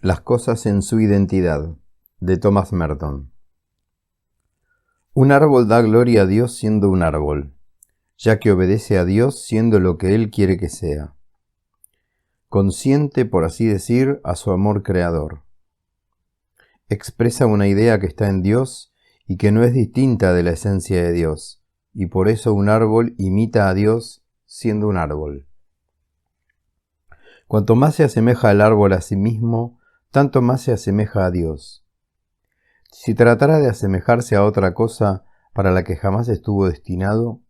Las cosas en su identidad, de Thomas Merton. Un árbol da gloria a Dios siendo un árbol, ya que obedece a Dios siendo lo que Él quiere que sea. Consciente, por así decir, a su amor creador. Expresa una idea que está en Dios y que no es distinta de la esencia de Dios, y por eso un árbol imita a Dios siendo un árbol. Cuanto más se asemeja el árbol a sí mismo, tanto más se asemeja a Dios. Si tratara de asemejarse a otra cosa para la que jamás estuvo destinado,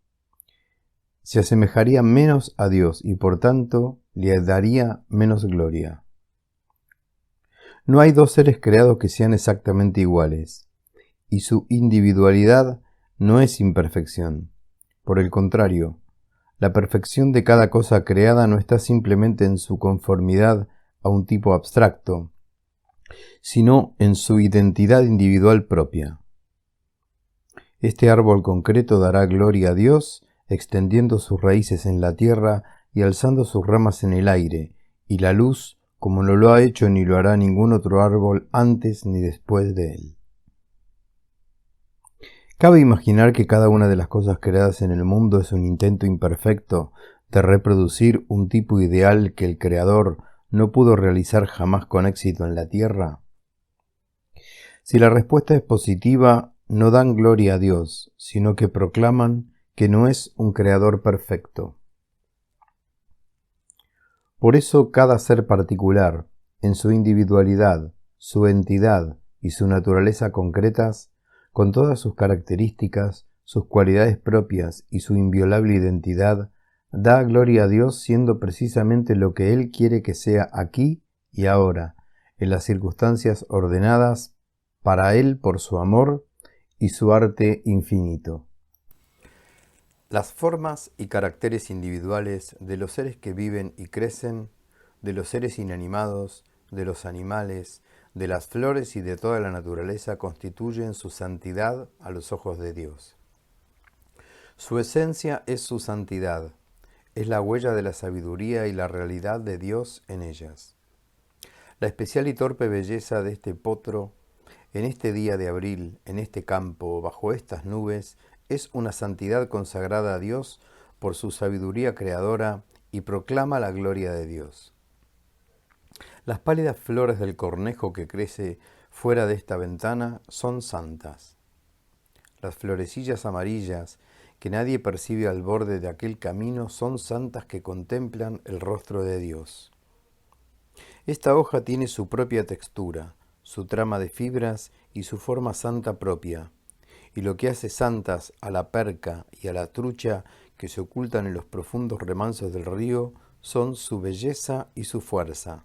se asemejaría menos a Dios y por tanto le daría menos gloria. No hay dos seres creados que sean exactamente iguales, y su individualidad no es imperfección. Por el contrario, la perfección de cada cosa creada no está simplemente en su conformidad a un tipo abstracto, sino en su identidad individual propia. Este árbol concreto dará gloria a Dios, extendiendo sus raíces en la tierra y alzando sus ramas en el aire, y la luz, como no lo ha hecho ni lo hará ningún otro árbol antes ni después de él. Cabe imaginar que cada una de las cosas creadas en el mundo es un intento imperfecto de reproducir un tipo ideal que el Creador no pudo realizar jamás con éxito en la tierra. Si la respuesta es positiva, no dan gloria a Dios, sino que proclaman que no es un creador perfecto. Por eso cada ser particular, en su individualidad, su entidad y su naturaleza concretas, con todas sus características, sus cualidades propias y su inviolable identidad, da gloria a Dios siendo precisamente lo que Él quiere que sea aquí y ahora, en las circunstancias ordenadas para Él por su amor y su arte infinito. Las formas y caracteres individuales de los seres que viven y crecen, de los seres inanimados, de los animales, de las flores y de toda la naturaleza constituyen su santidad a los ojos de Dios. Su esencia es su santidad, es la huella de la sabiduría y la realidad de Dios en ellas. La especial y torpe belleza de este potro, en este día de abril, en este campo, bajo estas nubes, es una santidad consagrada a Dios por su sabiduría creadora y proclama la gloria de Dios. Las pálidas flores del cornejo que crece fuera de esta ventana son santas. Las florecillas amarillas que nadie percibe al borde de aquel camino son santas que contemplan el rostro de Dios. Esta hoja tiene su propia textura, su trama de fibras y su forma santa propia, y lo que hace santas a la perca y a la trucha que se ocultan en los profundos remansos del río son su belleza y su fuerza.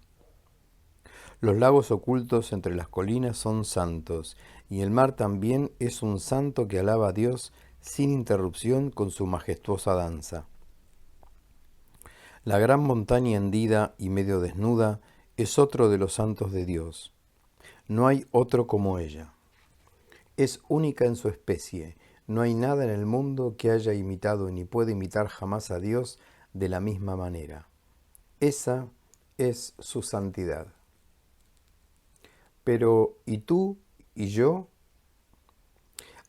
Los lagos ocultos entre las colinas son santos, y el mar también es un santo que alaba a Dios sin interrupción con su majestuosa danza. La gran montaña hendida y medio desnuda es otro de los santos de Dios. No hay otro como ella. Es única en su especie. No hay nada en el mundo que haya imitado ni pueda imitar jamás a Dios de la misma manera. Esa es su santidad. Pero, ¿y tú y yo?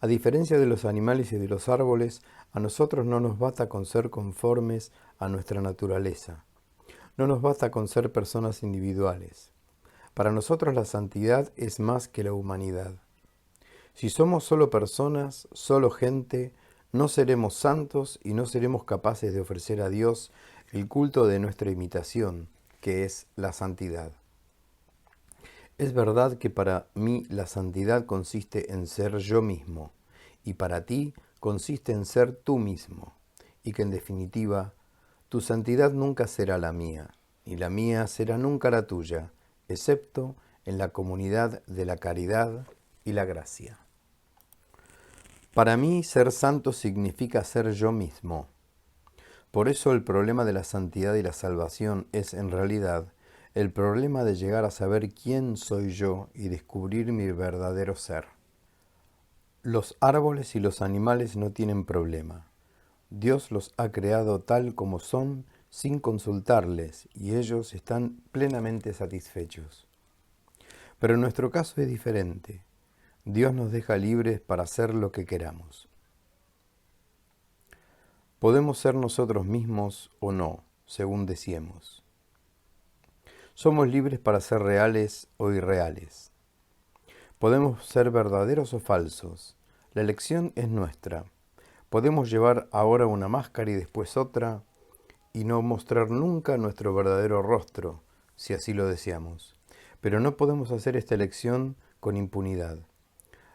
A diferencia de los animales y de los árboles, a nosotros no nos basta con ser conformes a nuestra naturaleza. No nos basta con ser personas individuales. Para nosotros la santidad es más que la humanidad. Si somos solo personas, solo gente, no seremos santos y no seremos capaces de ofrecer a Dios el culto de nuestra imitación, que es la santidad. Es verdad que para mí la santidad consiste en ser yo mismo, y para ti consiste en ser tú mismo, y que en definitiva, tu santidad nunca será la mía, ni la mía será nunca la tuya, excepto en la comunidad de la caridad y la gracia. Para mí, ser santo significa ser yo mismo. Por eso el problema de la santidad y la salvación es, en realidad, el problema de llegar a saber quién soy yo y descubrir mi verdadero ser. Los árboles y los animales no tienen problema. Dios los ha creado tal como son sin consultarles y ellos están plenamente satisfechos. Pero en nuestro caso es diferente. Dios nos deja libres para hacer lo que queramos. Podemos ser nosotros mismos o no, según deseemos. Somos libres para ser reales o irreales. Podemos ser verdaderos o falsos. La elección es nuestra. Podemos llevar ahora una máscara y después otra, y no mostrar nunca nuestro verdadero rostro, si así lo deseamos. Pero no podemos hacer esta elección con impunidad.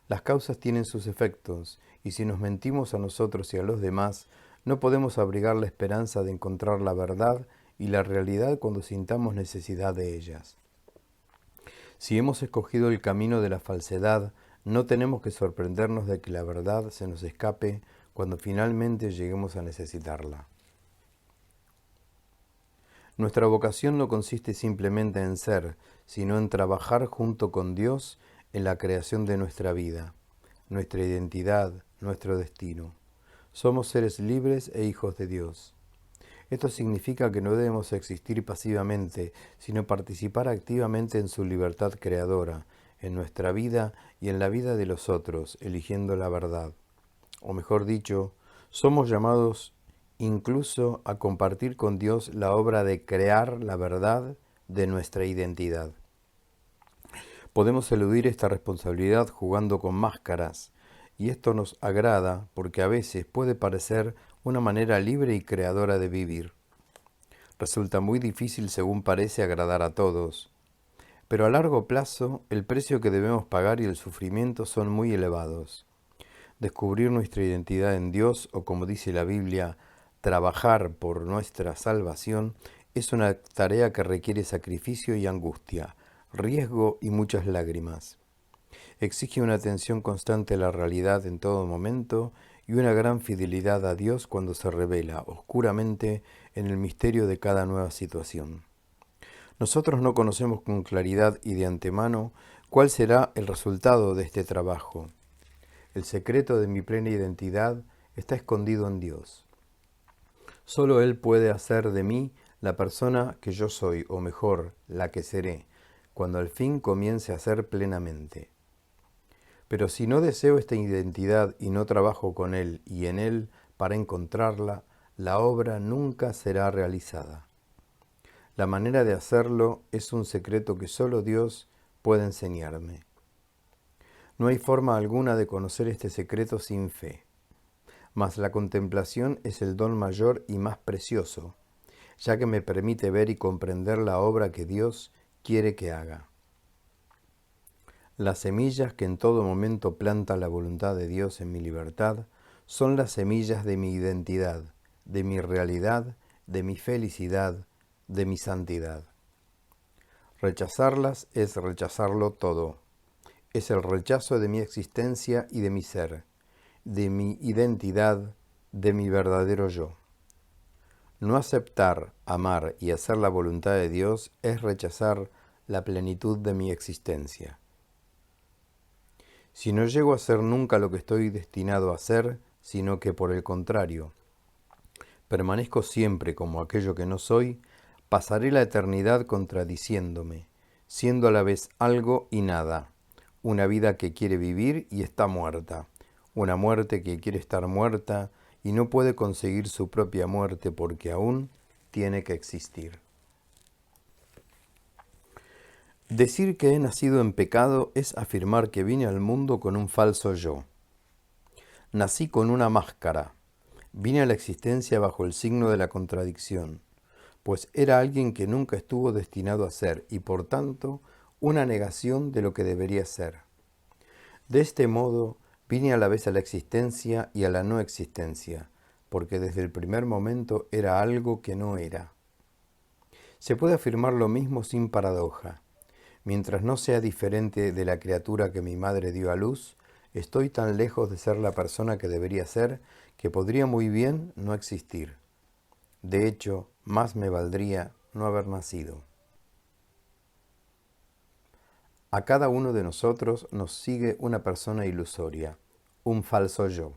Las causas tienen sus efectos, y si nos mentimos a nosotros y a los demás, no podemos abrigar la esperanza de encontrar la verdad y la realidad cuando sintamos necesidad de ellas. Si hemos escogido el camino de la falsedad, no tenemos que sorprendernos de que la verdad se nos escape cuando finalmente lleguemos a necesitarla. Nuestra vocación no consiste simplemente en ser, sino en trabajar junto con Dios en la creación de nuestra vida, nuestra identidad, nuestro destino. Somos seres libres e hijos de Dios. Esto significa que no debemos existir pasivamente, sino participar activamente en su libertad creadora, en nuestra vida y en la vida de los otros, eligiendo la verdad. O mejor dicho, somos llamados incluso a compartir con Dios la obra de crear la verdad de nuestra identidad. Podemos eludir esta responsabilidad jugando con máscaras, y esto nos agrada porque a veces puede parecer una manera libre y creadora de vivir. Resulta muy difícil, según parece, agradar a todos, pero a largo plazo el precio que debemos pagar y el sufrimiento son muy elevados. Descubrir nuestra identidad en Dios, o como dice la Biblia, trabajar por nuestra salvación, es una tarea que requiere sacrificio y angustia, riesgo y muchas lágrimas. Exige una atención constante a la realidad en todo momento y una gran fidelidad a Dios cuando se revela oscuramente en el misterio de cada nueva situación. Nosotros no conocemos con claridad y de antemano cuál será el resultado de este trabajo. El secreto de mi plena identidad está escondido en Dios. Solo Él puede hacer de mí la persona que yo soy, o mejor, la que seré, cuando al fin comience a ser plenamente. Pero si no deseo esta identidad y no trabajo con Él y en Él para encontrarla, la obra nunca será realizada. La manera de hacerlo es un secreto que solo Dios puede enseñarme. No hay forma alguna de conocer este secreto sin fe. Mas la contemplación es el don mayor y más precioso, ya que me permite ver y comprender la obra que Dios quiere que haga. Las semillas que en todo momento planta la voluntad de Dios en mi libertad son las semillas de mi identidad, de mi realidad, de mi felicidad, de mi santidad. Rechazarlas es rechazarlo todo. Es el rechazo de mi existencia y de mi ser, de mi identidad, de mi verdadero yo. No aceptar, amar y hacer la voluntad de Dios es rechazar la plenitud de mi existencia. Si no llego a ser nunca lo que estoy destinado a ser, sino que por el contrario, permanezco siempre como aquello que no soy, pasaré la eternidad contradiciéndome, siendo a la vez algo y nada, una vida que quiere vivir y está muerta, una muerte que quiere estar muerta y no puede conseguir su propia muerte porque aún tiene que existir. Decir que he nacido en pecado es afirmar que vine al mundo con un falso yo. Nací con una máscara. Vine a la existencia bajo el signo de la contradicción, pues era alguien que nunca estuvo destinado a ser y por tanto una negación de lo que debería ser. De este modo vine a la vez a la existencia y a la no existencia, porque desde el primer momento era algo que no era. Se puede afirmar lo mismo sin paradoja. Mientras no sea diferente de la criatura que mi madre dio a luz, estoy tan lejos de ser la persona que debería ser que podría muy bien no existir. De hecho, más me valdría no haber nacido. A cada uno de nosotros nos sigue una persona ilusoria, un falso yo.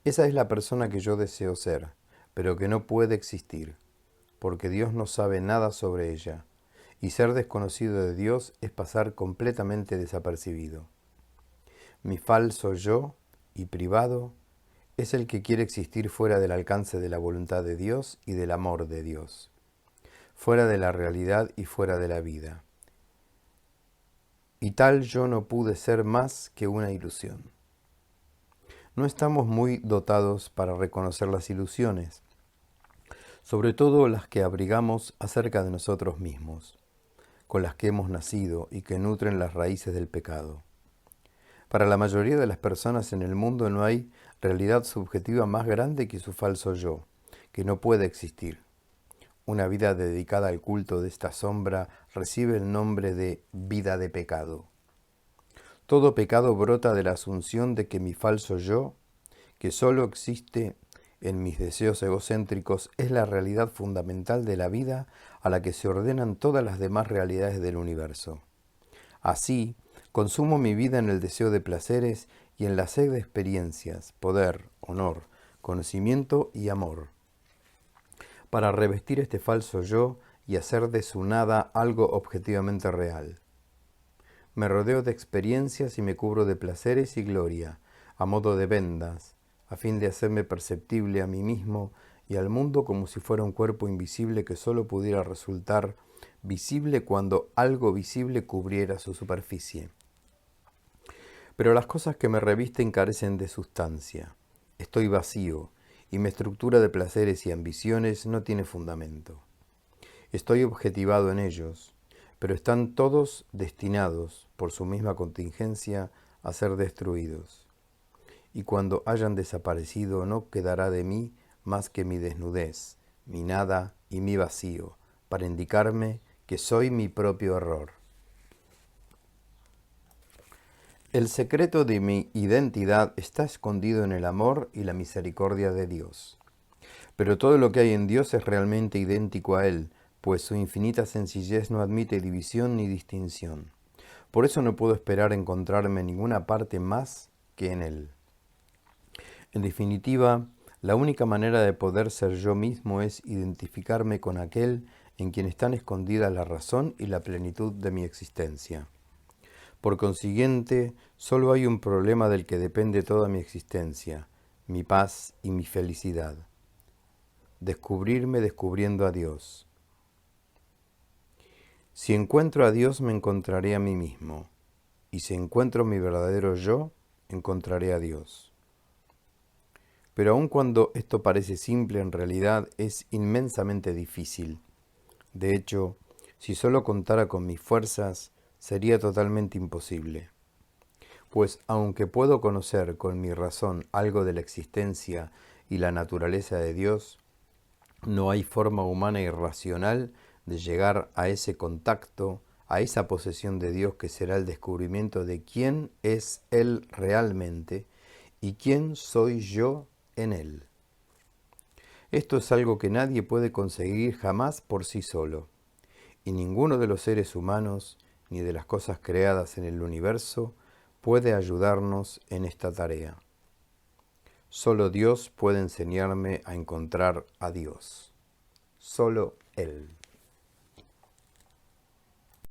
Esa es la persona que yo deseo ser, pero que no puede existir, porque Dios no sabe nada sobre ella. y ser desconocido de Dios es pasar completamente desapercibido. Mi falso yo y privado es el que quiere existir fuera del alcance de la voluntad de Dios y del amor de Dios, fuera de la realidad y fuera de la vida. Y tal yo no pude ser más que una ilusión. No estamos muy dotados para reconocer las ilusiones, sobre todo las que abrigamos acerca de nosotros mismos, con las que hemos nacido y que nutren las raíces del pecado. Para la mayoría de las personas en el mundo no hay realidad subjetiva más grande que su falso yo, que no puede existir. Una vida dedicada al culto de esta sombra recibe el nombre de vida de pecado. Todo pecado brota de la asunción de que mi falso yo, que solo existe en mis deseos egocéntricos, es la realidad fundamental de la vida a la que se ordenan todas las demás realidades del universo. Así, consumo mi vida en el deseo de placeres y en la sed de experiencias, poder, honor, conocimiento y amor, para revestir este falso yo y hacer de su nada algo objetivamente real. Me rodeo de experiencias y me cubro de placeres y gloria, a modo de vendas, a fin de hacerme perceptible a mí mismo y al mundo como si fuera un cuerpo invisible que solo pudiera resultar visible cuando algo visible cubriera su superficie. Pero las cosas que me revisten carecen de sustancia. Estoy vacío y mi estructura de placeres y ambiciones no tiene fundamento. Estoy objetivado en ellos, pero están todos destinados, por su misma contingencia, a ser destruidos. Y cuando hayan desaparecido no quedará de mí más que mi desnudez, mi nada y mi vacío, para indicarme que soy mi propio error. El secreto de mi identidad está escondido en el amor y la misericordia de Dios. Pero todo lo que hay en Dios es realmente idéntico a Él, pues su infinita sencillez no admite división ni distinción. Por eso no puedo esperar encontrarme en ninguna parte más que en Él. En definitiva, la única manera de poder ser yo mismo es identificarme con aquel en quien están escondidas la razón y la plenitud de mi existencia. Por consiguiente, solo hay un problema del que depende toda mi existencia, mi paz y mi felicidad. Descubrirme descubriendo a Dios. Si encuentro a Dios, me encontraré a mí mismo, y si encuentro mi verdadero yo, encontraré a Dios. Pero aun cuando esto parece simple, en realidad es inmensamente difícil. De hecho, si solo contara con mis fuerzas, sería totalmente imposible. Pues aunque puedo conocer con mi razón algo de la existencia y la naturaleza de Dios, no hay forma humana y racional de llegar a ese contacto, a esa posesión de Dios que será el descubrimiento de quién es Él realmente y quién soy yo en Él. Esto es algo que nadie puede conseguir jamás por sí solo, y ninguno de los seres humanos ni de las cosas creadas en el universo puede ayudarnos en esta tarea. Solo Dios puede enseñarme a encontrar a Dios. Solo Él.